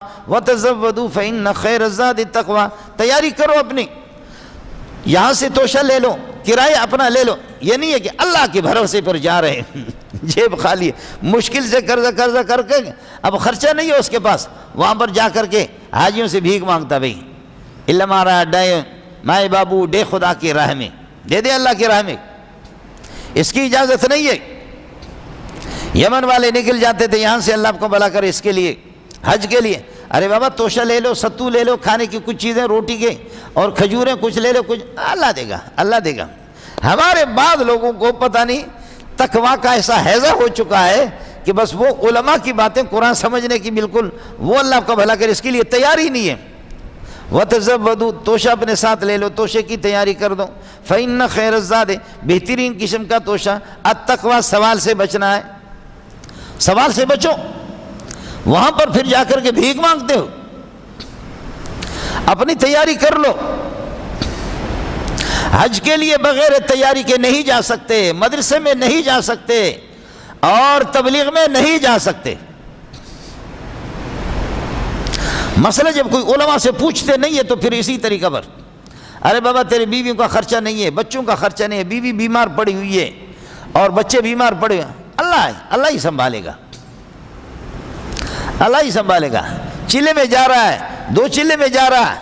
وَتَزَوَّدُوا فَإِنَّ خَيْرَ الزَّادِ التَّقْوَىٰ، تیاری کرو اپنی، یہاں سے توشہ لے لو، کرایہ اپنا لے لو، یہ نہیں ہے کہ اللہ کے بھروسے پر جا رہے ہیں جیب خالی ہے، مشکل سے قرضہ کر کے اب خرچہ نہیں ہے اس کے پاس، وہاں پر جا کر کے حاجیوں سے بھیک مانگتا بھئی اللہ مارا ڈے مائے بابو ڈے خدا کی راہ میں، دے دے اللہ کی راہ میں، اس کی اجازت نہیں ہے۔ یمن والے نکل جاتے تھے یہاں سے اللہ آپ کو بھلا کرے اس کے لیے حج کے لیے، ارے بابا توشہ لے لو، ستو لے لو، کھانے کی کچھ چیزیں روٹی کے اور کھجوریں کچھ لے لو، کچھ اللہ دے گا، اللہ دے گا۔ ہمارے بعض لوگوں کو پتہ نہیں تقویٰ کا ایسا حیضہ ہو چکا ہے کہ بس وہ علماء کی باتیں قرآن سمجھنے کی بالکل وہ اللہ آپ کا بھلا کرے اس کے لیے تیاری نہیں ہے۔ وَتَزَوَّدُوا، توشہ اپنے ساتھ لے لو، توشے کی تیاری کر دو۔ فَإِنَّ خَيْرَ الزَّادِ، بہترین قسم کا توشہ التقویٰ، سوال سے بچنا ہے، سوال سے بچو، وہاں پر پھر جا کر کے بھیک مانگتے ہو، اپنی تیاری کر لو۔ حج کے لیے بغیر تیاری کے نہیں جا سکتے، مدرسے میں نہیں جا سکتے اور تبلیغ میں نہیں جا سکتے۔ مسئلہ جب کوئی علماء سے پوچھتے نہیں ہے تو پھر اسی طریقہ پر، ارے بابا تیرے بیوی کا خرچہ نہیں ہے، بچوں کا خرچہ نہیں ہے، بیوی بیمار پڑی ہوئی ہے اور بچے بیمار پڑے ہوئے ہیں، اللہ ہی سنبھالے گا، اللہ ہی سنبھالے گا۔ چلے میں جا رہا ہے، 2 چلے میں جا رہا ہے،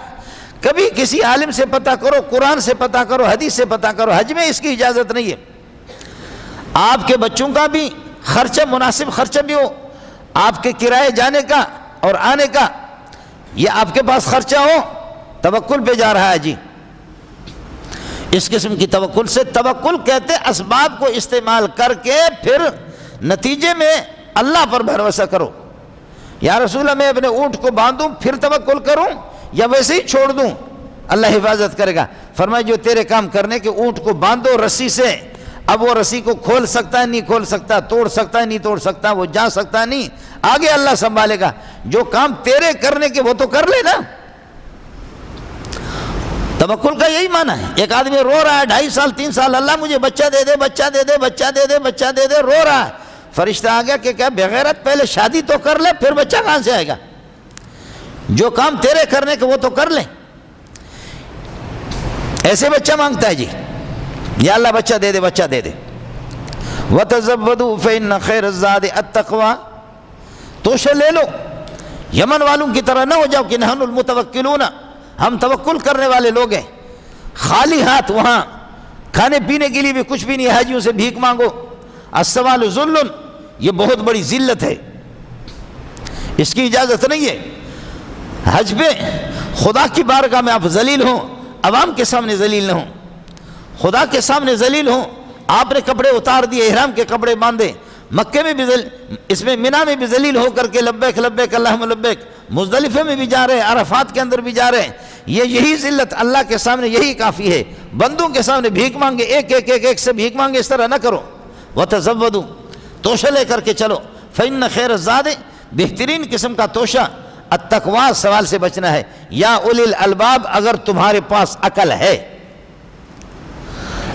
کبھی کسی عالم سے پتہ کرو، قرآن سے پتہ کرو، حدیث سے پتہ کرو، حج میں اس کی اجازت نہیں ہے۔ آپ کے بچوں کا بھی خرچہ مناسب خرچہ بھی ہو، آپ کے کرائے جانے کا اور آنے کا، یہ آپ کے پاس خرچہ ہو، توکل پہ جا رہا ہے جی، اس قسم کی توکل سے، توکل کہتے اسباب کو استعمال کر کے پھر نتیجے میں اللہ پر بھروسہ کرو۔ یا رسول اللہ میں اپنے اونٹ کو باندھوں پھر توکل کروں یا ویسے ہی چھوڑ دوں، اللہ حفاظت کرے گا۔ فرمایا جو تیرے کام کرنے کے اونٹ کو باندھو رسی سے، اب وہ رسی کو کھول سکتا ہے نہیں کھول سکتا، توڑ سکتا ہے نہیں توڑ سکتا، وہ جا سکتا ہے نہیں، آگے اللہ سنبھالے گا۔ جو کام تیرے کرنے کے وہ تو کر لے نا۔ توکل کا یہی معنی ہے۔ ایک آدمی رو رہا ہے 2.5 سال 3 سال، اللہ مجھے بچہ دے دے، بچہ دے دے، بچہ دے دے، بچہ دے دے، رو رہا ہے، فرشتہ آ گیا کہ کیا بغیرت پہلے شادی تو کر لے پھر بچہ کہاں سے آئے گا؟ جو کام تیرے کرنے کے وہ تو کر لیں۔ ایسے بچہ مانگتا ہے جی، یا اللہ بچہ دے دے، بچہ دے دے۔ وَتَزَوَّدُوا فَإِنَّ خَيْرَ الزَّادِ التَّقْوَىٰ، توشہ لے لو، یمن والوں کی طرح نہ ہو جاؤ کہ نحن المتوکلون، ہم توکل کرنے والے لوگ ہیں، خالی ہاتھ وہاں کھانے پینے کے لیے بھی کچھ بھی نہیں، حاجیوں سے بھیک مانگو۔ السوال ذل، یہ بہت بڑی ذلت ہے، اس کی اجازت نہیں ہے۔ حج پہ خدا کی بارگاہ میں آپ ذلیل ہوں، عوام کے سامنے ذلیل نہ ہوں، خدا کے سامنے ذلیل ہوں۔ آپ نے کپڑے اتار دیے، احرام کے کپڑے باندھے، مکے میں بھی اس میں منی میں بھی ذلیل ہو کر کے لبیک لبیک اللہم لبیک، مزدلفہ میں بھی جا رہے ہیں، عرفات کے اندر بھی جا رہے ہیں، یہی ذلت اللہ کے سامنے یہی کافی ہے۔ بندوں کے سامنے بھیک مانگے، ایک سے بھیک مانگے، اس طرح نہ کرو۔ وَتَزَوَّدُوا، توشہ لے کر کے چلو۔ فَإِنَّ خَيْرَ الزَّادِ، بہترین قسم کا توشہ التقویٰ، سوال سے بچنا ہے۔ یا اولی الالباب، اگر تمہارے پاس عقل ہے،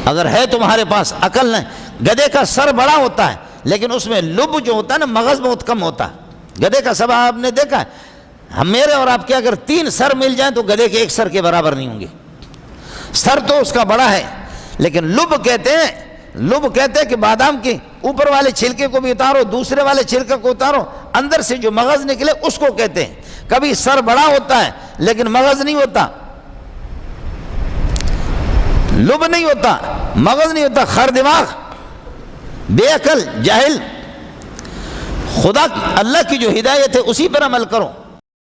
اگر ہے تمہارے پاس عقل نہیں، گدھے کا سر بڑا ہوتا ہے لیکن اس میں لب جو ہوتا ہے نا، مغز بہت کم ہوتا ہے۔ گدھے کا سر آپ نے دیکھا ہے، میرے اور آپ کے اگر 3 سر مل جائیں تو گدھے کے 1 سر کے برابر نہیں ہوں گے۔ سر تو اس کا بڑا ہے لیکن لب کہتے ہیں کہ بادام کے اوپر والے چھلکے کو بھی اتارو، دوسرے والے چھلکے کو اتارو، اندر سے جو مغز نکلے اس کو کہتے ہیں۔ کبھی سر بڑا ہوتا ہے لیکن مغز نہیں ہوتا، لب نہیں ہوتا، مغز نہیں ہوتا، خر دماغ، بے عقل، جاہل۔ خدا اللہ کی جو ہدایت ہے اسی پر عمل کرو۔